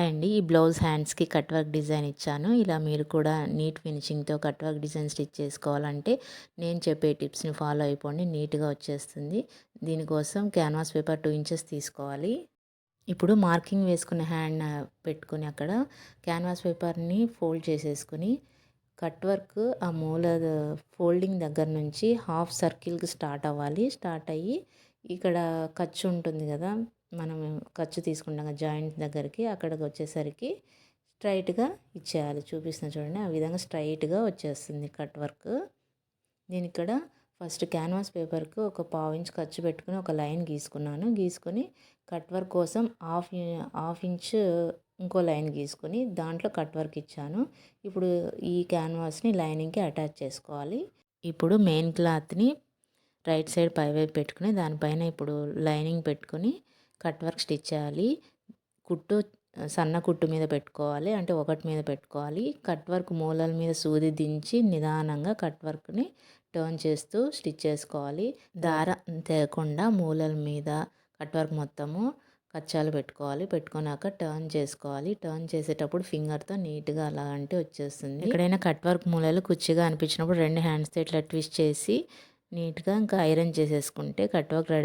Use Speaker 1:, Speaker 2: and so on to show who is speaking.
Speaker 1: Hi అండి. ఈ blouse హ్యాండ్స్‌కి కట్ వర్క్ డిజైన్ ఇచ్చాను. ఇలా మీరు కూడా నీట్ ఫినిషింగ్‌తో కట్ వర్క్ డిజైన్ స్టిచ్ చేసుకోవాలంటే నేను చెప్పే టిప్స్‌ని ఫాలో అయిపోండి. నీట్‌గా వచ్చేస్తుంది. దీనికోసం క్యాన్వాస్ పేపర్ 2 ఇంచెస్ తీసుకోవాలి. ఇప్పుడు మార్కింగ్ వేసుకున్న హ్యాండ్ పెట్టుకొని అక్కడ క్యాన్వాస్ పేపర్‌ని ఫోల్డ్ చేసేసుకొని కట్ వర్క్ ఆ మూల ఫోల్డింగ్ దగ్గర నుంచి హాఫ్ సర్కిల్‌కి స్టార్ట్ అవ్వాలి. స్టార్ట్ అయ్యి ఇక్కడ ఖర్చు ఉంటుంది కదా! మనం ఖర్చు తీసుకుంటాం కదా జాయింట్ దగ్గరికి, అక్కడికి వచ్చేసరికి స్ట్రైట్‌గా ఇచ్చేయాలి. చూపిస్తున్నా చూడండి. ఆ విధంగా స్ట్రైట్‌గా వచ్చేస్తుంది కట్ వర్క్. నేను ఇక్కడ ఫస్ట్ క్యాన్వాస్ పేపర్‌కి ఒక పావు ఇంచ్ ఖర్చు పెట్టుకొని ఒక లైన్ గీసుకున్నాను. గీసుకొని కట్ వర్క్ కోసం హాఫ్ ఇంచ్ ఇంకో లైన్ గీసుకొని దాంట్లో కట్ వర్క్ ఇచ్చాను. ఇప్పుడు ఈ క్యాన్వాస్ని లైనింగ్కి అటాచ్ చేసుకోవాలి. ఇప్పుడు మెయిన్ క్లాత్ని రైట్ సైడ్ పైవైపు పెట్టుకుని దానిపైన ఇప్పుడు లైనింగ్ పెట్టుకొని కట్ వర్క్ స్టిచ్ చేయాలి. కుట్టు సన్న కుట్టు మీద పెట్టుకోవాలి, అంటే ఒకటి మీద పెట్టుకోవాలి. కట్ వర్క్ మూలల మీద సూది దించి నిదానంగా కట్ వర్క్ని టర్న్ చేస్తూ స్టిచ్ చేసుకోవాలి. దారం తెగకుండా మూలల మీద కట్ వర్క్ మొత్తము కచ్చాలు పెట్టుకోవాలి. పెట్టుకున్నాక టర్న్ చేసుకోవాలి. టర్న్ చేసేటప్పుడు ఫింగర్తో నీట్గా అలా అంటే వచ్చేస్తుంది. ఎక్కడైనా కట్ వర్క్ మూలలు కుచ్చిగా అనిపించినప్పుడు 2 హ్యాండ్స్తో ఇట్లా ట్విస్ట్ చేసి నీట్గా ఇంకా ఐరన్ చేసేసుకుంటే కట్ వర్క్ రెడీ.